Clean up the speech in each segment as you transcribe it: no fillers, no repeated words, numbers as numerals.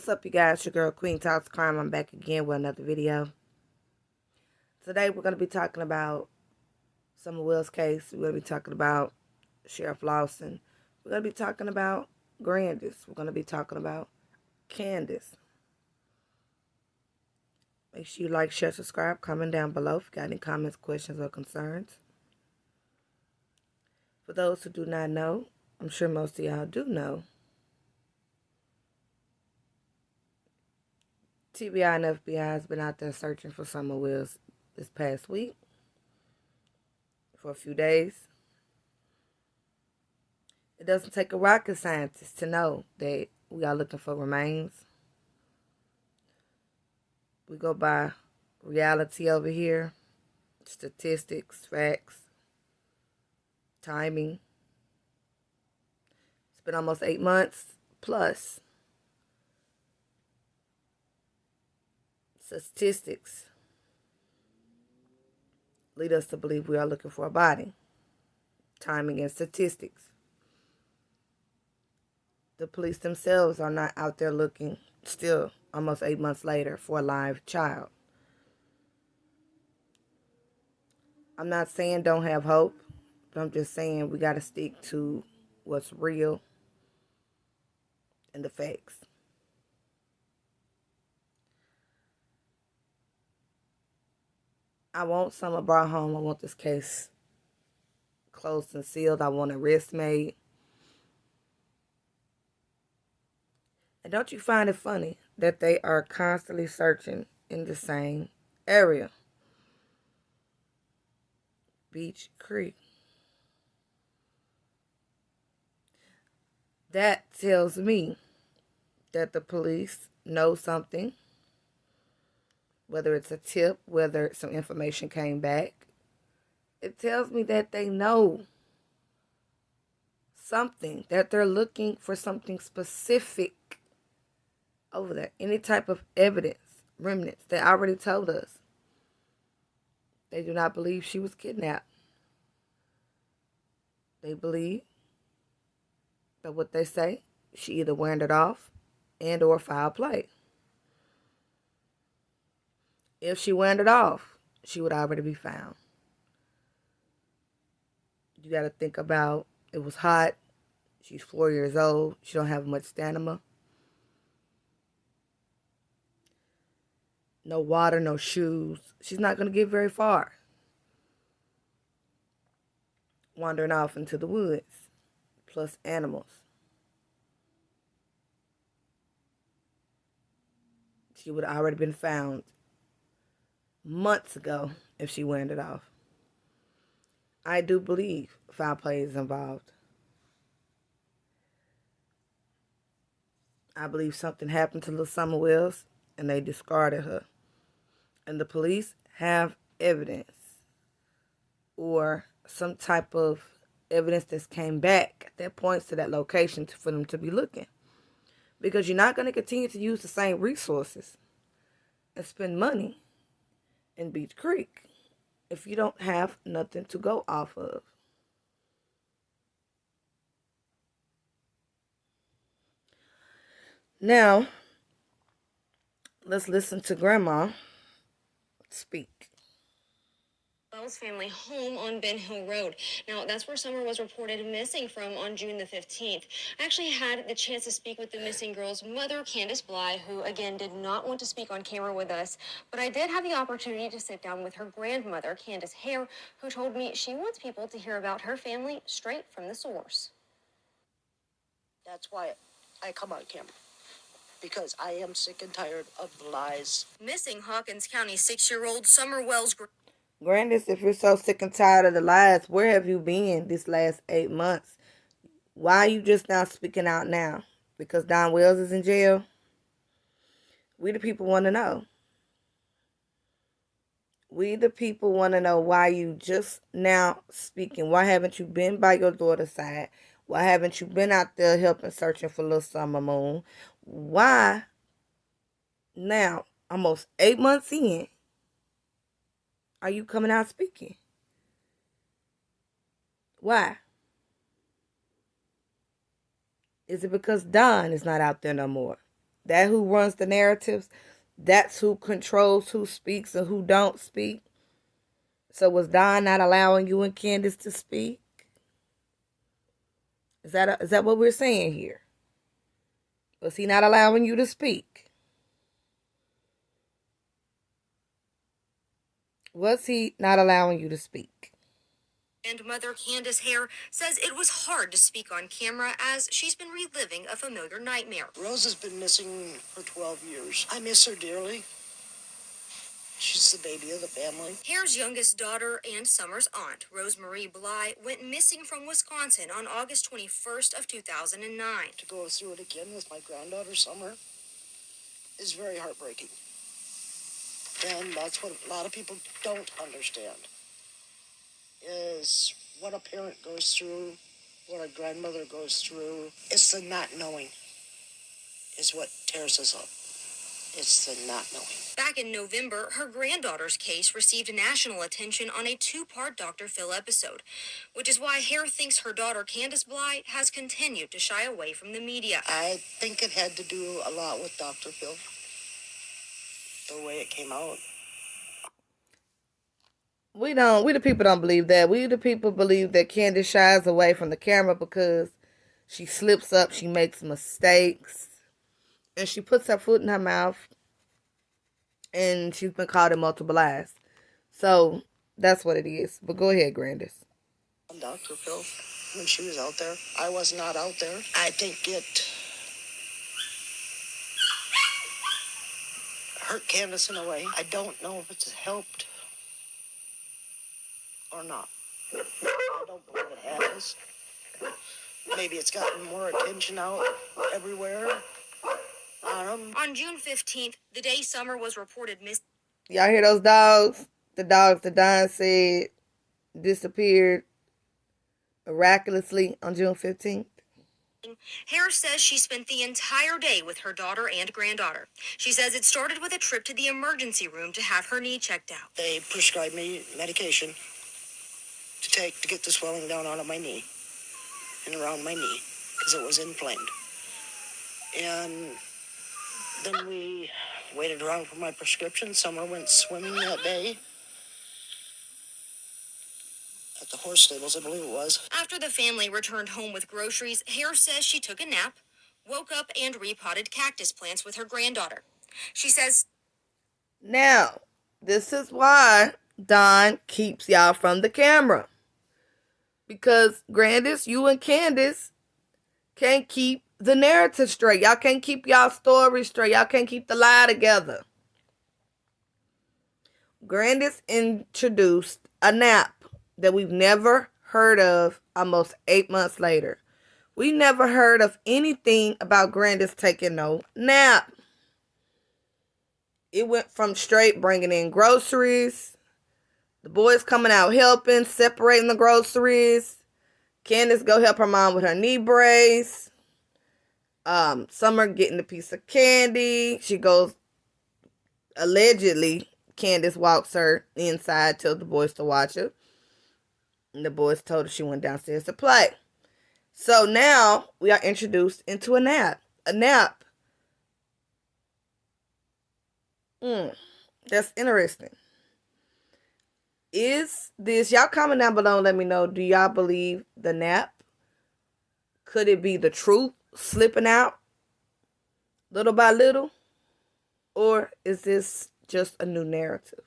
What's up, you guys? Your girl Queen Talks Crime. I'm back again with another video. Today we're going to be talking about Summer Wells case. We're going to be talking about Sheriff Lawson. We're going to be talking about Grandis. We're going to be talking about Candace. Make sure you like, share, subscribe, comment down below if you got any comments, questions, or concerns. For those who do not know, I'm sure most of y'all do know, TBI and FBI has been out there searching for Summer Wells this past week for a few days. It doesn't take a rocket scientist to know that we are looking for remains. We go by reality over here, statistics, facts, timing. It's been almost 8 months plus. Statistics lead us to believe we are looking for a body. Timing and statistics. The police themselves are not out there looking, still almost 8 months later, for a live child. I'm not saying don't have hope, but I'm just saying we got to stick to what's real and the facts. I want Summer brought home. I want this case closed and sealed. I want an arrest made. And don't you find it funny that they are constantly searching in the same area? Beach Creek. That tells me that the police know something. Whether it's a tip, whether some information came back. It tells me that they know something, that they're looking for something specific over there. Any type of evidence, remnants. They already told us. They do not believe she was kidnapped. They believe that what they say, she either wandered off and or foul play. If she wandered off, she would already be found. You got to think about, it was hot. She's 4 years old. She don't have much stamina. No water, no shoes. She's not going to get very far. Wandering off into the woods, plus animals. She would have already been found months ago if she wandered off. I do believe foul play is involved. I believe something happened to little Summer Wells and they discarded her. And the police have evidence or some type of evidence that came back that points to that location for them to be looking. Because you're not going to continue to use the same resources and spend money in Beach Creek if you don't have nothing to go off of. Now, let's listen to Grandma speak. Wells family home on Ben Hill Road. Now, that's where Summer was reported missing from on June the 15th. I actually had the chance to speak with the missing girl's mother, Candace Bly, who, again, did not want to speak on camera with us. But I did have the opportunity to sit down with her grandmother, Candace Hare, who told me she wants people to hear about her family straight from the source. That's why I come on camera. Because I am sick and tired of the lies. Missing Hawkins County 6-year-old Summer Wells. Grandis, if you're so sick and tired of the lies, where have you been this last 8 months? Why are you just now speaking out now? Because Don Wells is in jail? We the people want to know. We the people want to know why you just now speaking. Why haven't you been by your daughter's side? Why haven't you been out there helping searching for little Summer Moon? Why now, almost 8 months in, are you coming out speaking? Why? Is it because Don is not out there no more? That who runs the narratives? That's who controls who speaks and who don't speak? So was Don not allowing you and Candace to speak? Is that what we're saying here? Was he not allowing you to speak? Was he not allowing you to speak? And mother Candace Hare says it was hard to speak on camera as she's been reliving a familiar nightmare. Rose has been missing for 12 years. I miss her dearly. She's the baby of the family. Hare's youngest daughter and Summer's aunt, Rosemarie Bly, went missing from Wisconsin on August 21st of 2009. To go through it again with my granddaughter, Summer, is very heartbreaking. And that's what a lot of people don't understand, is what a parent goes through, what a grandmother goes through. It's the not knowing is what tears us up. It's the not knowing. Back in November, her granddaughter's case received national attention on a 2-part Dr. Phil episode, which is why Hare thinks her daughter Candace Bly has continued to shy away from the media. I think it had to do a lot with Dr. Phil, the way it came out. We the people don't believe that. We the people believe that Candace shies away from the camera because she slips up, she makes mistakes, and she puts her foot in her mouth, and she's been caught in multiple lies. So that's what it is. But go ahead, Grandis. Dr. Phil, when she was out there, I was not out there. I think it hurt Candace in a way. I don't know if it's helped or not. I don't believe it has. Maybe it's gotten more attention out everywhere. On June 15th, the day Summer was reported missing. Y'all hear those dogs? The dogs that Don said disappeared miraculously on June 15th. Hare says she spent the entire day with her daughter and granddaughter. She says it started with a trip to the emergency room to have her knee checked out. They prescribed me medication to take to get the swelling down out of my knee and around my knee because it was inflamed. And then we waited around for my prescription. Summer went swimming that day at the horse stables, I believe it was. After the family returned home with groceries, Hare says she took a nap, woke up, and repotted cactus plants with her granddaughter. She says, now, this is why Don keeps y'all from the camera. Because Grandis, you and Candace can't keep the narrative straight. Y'all can't keep y'all story straight. Y'all can't keep the lie together. Grandis introduced a nap that we've never heard of almost 8 months later. We never heard of anything about Grandis taking no nap. It went from straight bringing in groceries, the boys coming out helping, separating the groceries. Candace go help her mom with her knee brace. Summer getting a piece of candy. She goes, allegedly, Candace walks her inside, tells the boys to watch her. And the boys told her she went downstairs to play. So now we are introduced into a nap. A nap. That's interesting. Is this, y'all comment down below and let me know, do y'all believe the nap? Could it be the truth slipping out little by little? Or is this just a new narrative?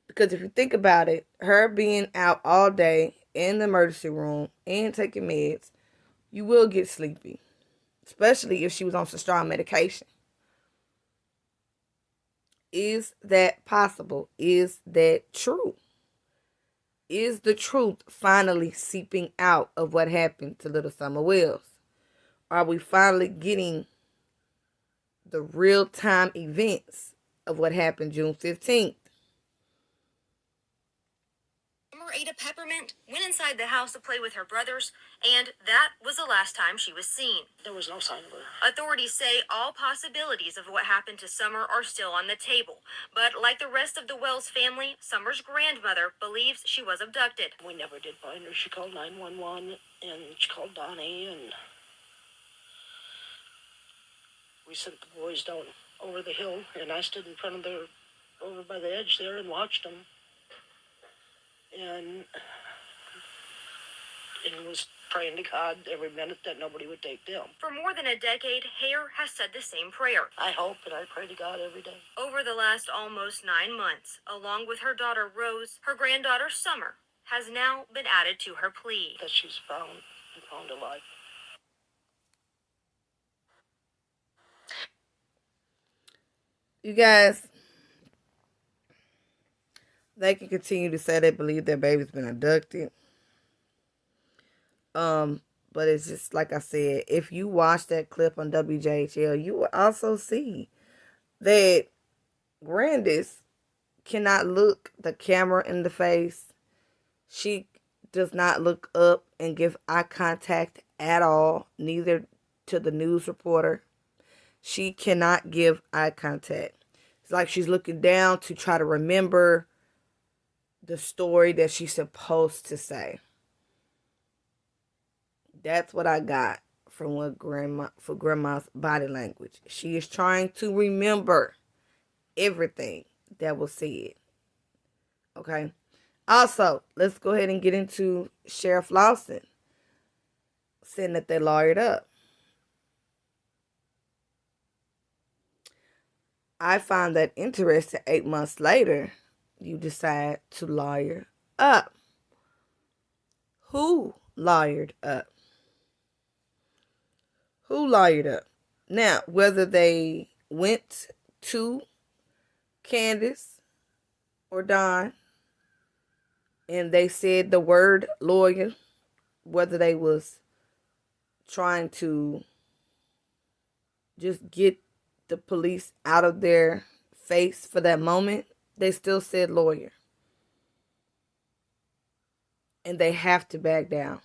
Because if you think about it, her being out all day in the emergency room and taking meds, you will get sleepy. Especially if she was on some strong medication. Is that possible? Is that true? Is the truth finally seeping out of what happened to little Summer Wells? Are we finally getting the real-time events of what happened June 15th? Summer ate a peppermint, went inside the house to play with her brothers, and that was the last time she was seen. There was no sign of her. Authorities say all possibilities of what happened to Summer are still on the table. But like the rest of the Wells family, Summer's grandmother believes she was abducted. We never did find her. She called 911 and she called Donnie, and we sent the boys down over the hill, and I stood in front of over by the edge there and watched them. And was praying to God every minute that nobody would take them. For more than a decade, Hare has said the same prayer. I hope and I pray to God every day. Over the last almost 9 months, along with her daughter Rose, her granddaughter Summer has now been added to her plea. That she's found alive. You guys, they can continue to say they believe their baby's been abducted. But it's just like I said, if you watch that clip on WJHL, you will also see that Grandis cannot look the camera in the face. She does not look up and give eye contact at all, neither to the news reporter. She cannot give eye contact. It's like she's looking down to try to remember the story that she's supposed to say. That's what I got from what grandma's body language. She is trying to remember everything that was said. Okay. Also, let's go ahead and get into Sheriff Lawson saying that they lawyered up. I find that interesting. 8 months later, you decide to lawyer up. Who lawyered up? Who lawyered up? Now, whether they went to Candace or Don and they said the word lawyer, whether they was trying to just get the police out of their face for that moment, they still said lawyer. And they have to back down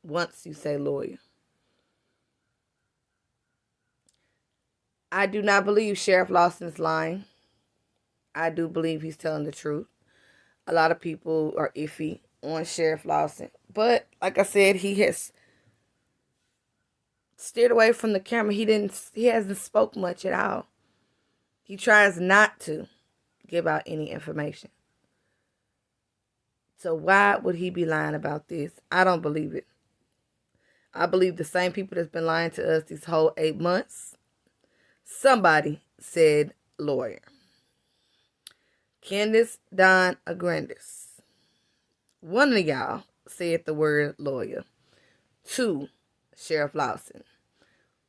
once you say lawyer. I do not believe Sheriff Lawson's lying. I do believe he's telling the truth. A lot of people are iffy on Sheriff Lawson. But, like I said, he has steered away from the camera. He hasn't spoke much at all. He tries not to give out any information. So why would he be lying about this? I don't believe it. I believe the same people that's been lying to us these whole 8 months. Somebody said lawyer. Candace, Don, or Grandis. One of y'all said the word lawyer to Sheriff Lawson,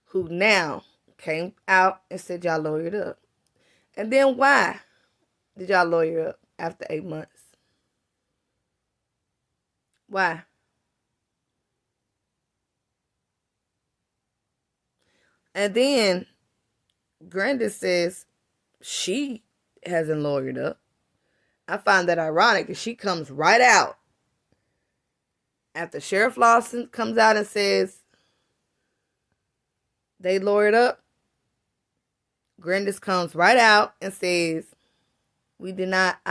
who now came out and said y'all lawyered up. And then why did y'all lawyer up after 8 months? Why? And then Grandis says she hasn't lawyered up. I find that ironic that she comes right out after Sheriff Lawson comes out and says they lawyered up. Grandis comes right out and says I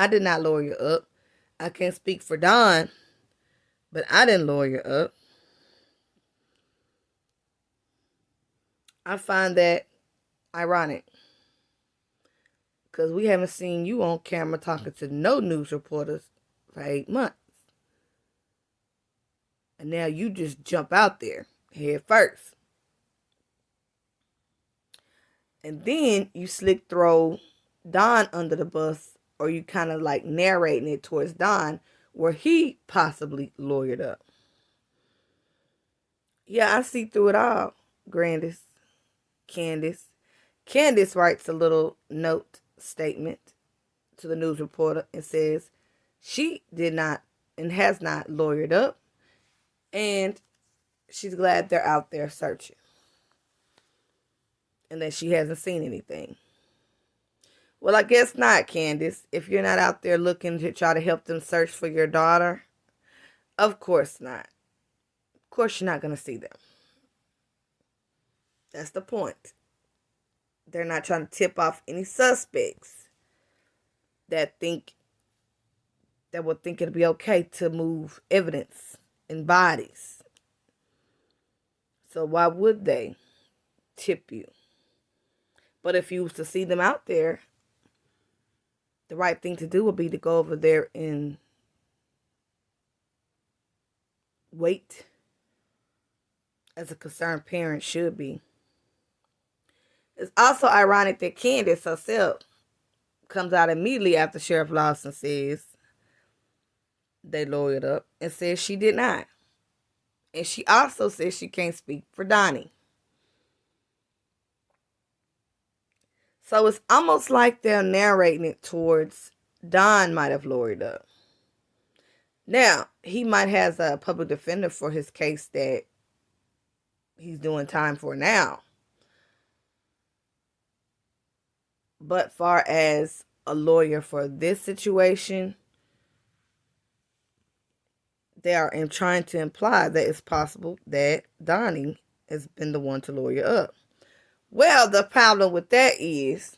did not lawyer up. I can't speak for Don, but I didn't lawyer up. I find that ironic. Because we haven't seen you on camera talking to no news reporters for 8 months. And now you just jump out there head first. And then you slick throw Don under the bus, or you kind of like narrating it towards Don, where he possibly lawyered up. Yeah, I see through it all, Grandis. Candace writes a little note statement to the news reporter and says she did not and has not lawyered up, and she's glad they're out there searching and that she hasn't seen anything. Well, I guess not, Candace. If you're not out there looking to try to help them search for your daughter, of course not. Of course you're not going to see them. That's the point. They're not trying to tip off any suspects that would think it'd be okay to move evidence and bodies. So why would they tip you? But if you was to see them out there, the right thing to do would be to go over there and wait, as a concerned parent should be. It's also ironic that Candace herself comes out immediately after Sheriff Lawson says they lawyered up and says she did not. And she also says she can't speak for Donnie. So it's almost like they're narrating it towards Don might have lawyered up. Now, he might have a public defender for his case that he's doing time for now. But far as a lawyer for this situation, they are trying to imply that it's possible that Donnie has been the one to lawyer up. Well, the problem with that is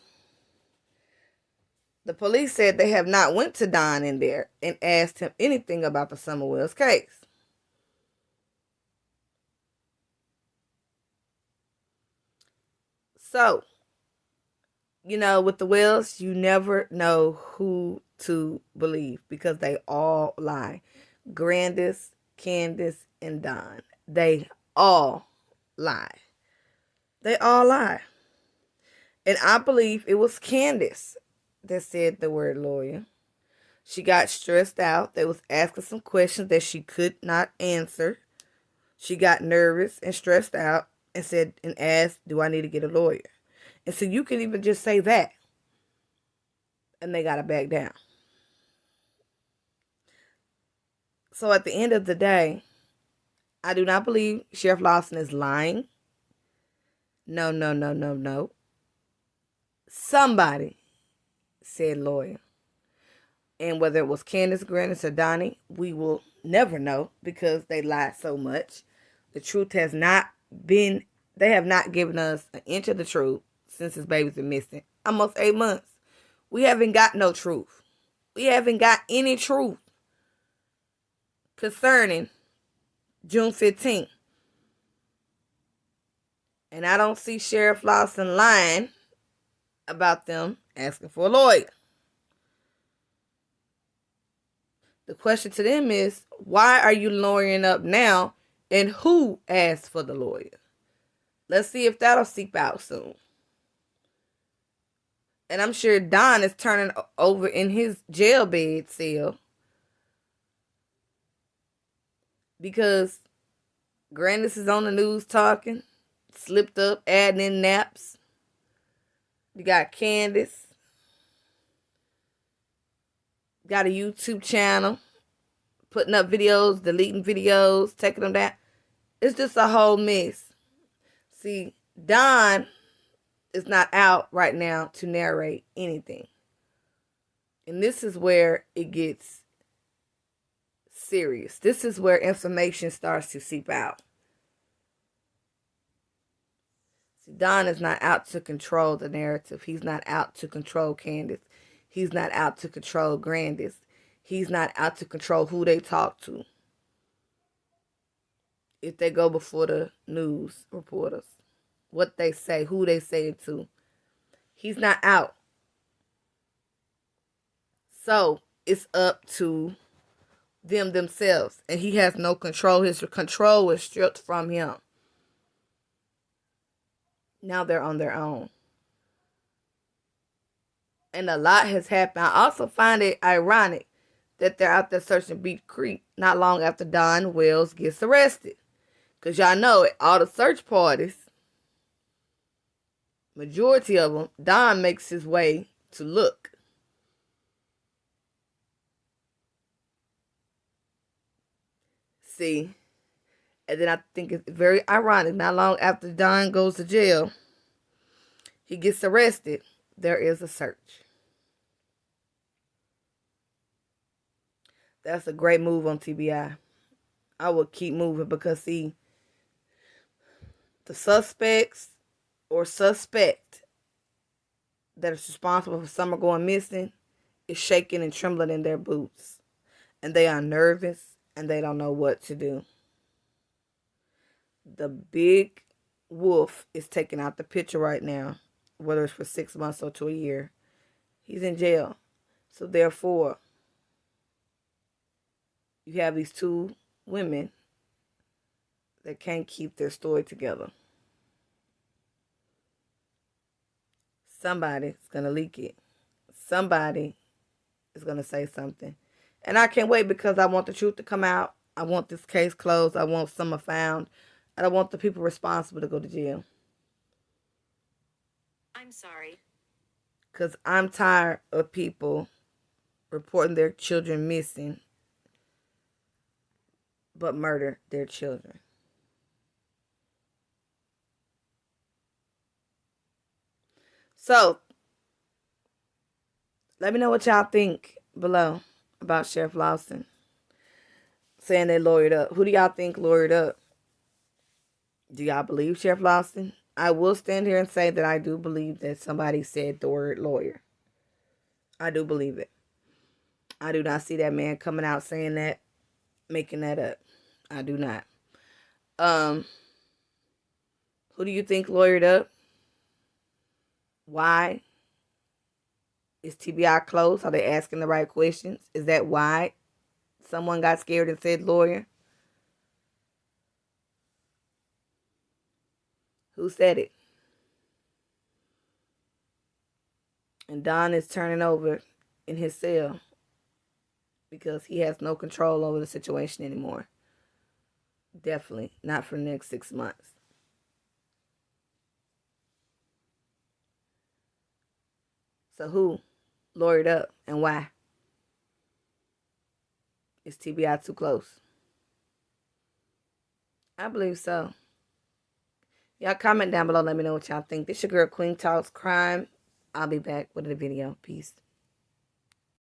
the police said they have not went to Don in there and asked him anything about the Summer Wells case. So, with the Wells, you never know who to believe because they all lie. Grandis, Candace, and Don. They all lie. They all lie. And I believe it was Candace that said the word lawyer. She got stressed out. They was asking some questions that she could not answer. She got nervous and stressed out and asked, do I need to get a lawyer? And so you can even just say that. And they got to back down. So at the end of the day, I do not believe Sheriff Lawson is lying. No. Somebody said lawyer. And whether it was Candace, Grandis, or Donnie, we will never know because they lied so much. The truth has not been, they have not given us an inch of the truth since his baby's been missing. Almost 8 months. We haven't got no truth. We haven't got any truth concerning June 15th. And I don't see Sheriff Lawson lying about them asking for a lawyer. The question to them is, why are you lawyering up now and who asked for the lawyer? Let's see if that'll seep out soon. And I'm sure Don is turning over in his jail bed cell because Grandis is on the news talking, slipped up, adding in naps. You got Candace. Got a YouTube channel, putting up videos, deleting videos, taking them down. It's just a whole mess. See, Don is not out right now to narrate anything. And this is where it gets serious. This is where information starts to seep out. See, Don is not out to control the narrative. He's not out to control Candace. He's not out to control Grandis. He's not out to control who they talk to. If they go before the news reporters, what they say, who they say it to. He's not out. So it's up to them themselves. And he has no control. His control was stripped from him. Now they're on their own. And a lot has happened. I also find it ironic that they're out there searching Beach Creek not long after Don Wells gets arrested. Because y'all know at all the search parties, majority of them, Don makes his way to look. See, and then I think it's very ironic, not long after Don goes to jail, he gets arrested, there is a search. That's a great move on TBI. I will keep moving because, see, the suspects or suspect that is responsible for Summer going missing is shaking and trembling in their boots. And they are nervous and they don't know what to do. The big wolf is taken out the picture right now, whether it's for 6 months or to a year. He's in jail. So therefore, you have these two women that can't keep their story together. Somebody's going to leak it. Somebody is going to say something. And I can't wait because I want the truth to come out. I want this case closed. I want Summer found. And I want the people responsible to go to jail. I'm sorry. Because I'm tired of people reporting their children missing but murder their children. So, let me know what y'all think below about Sheriff Lawson saying they lawyered up. Who do y'all think lawyered up? Do y'all believe Sheriff Lawson? I will stand here and say that I do believe that somebody said the word lawyer. I do believe it. I do not see that man coming out saying that, making that up. I do not. Who do you think lawyered up? Why? Is TBI closed? Are they asking the right questions? Is that why someone got scared and said lawyer? Who said it? And Don is turning over in his cell because he has no control over the situation anymore. Definitely not for the next 6 months. So who lawyered up and why? Is TBI too close? I believe so. Y'all comment down below. Let me know what y'all think. This your girl Queen Talks Crime. I'll be back with a video. Peace.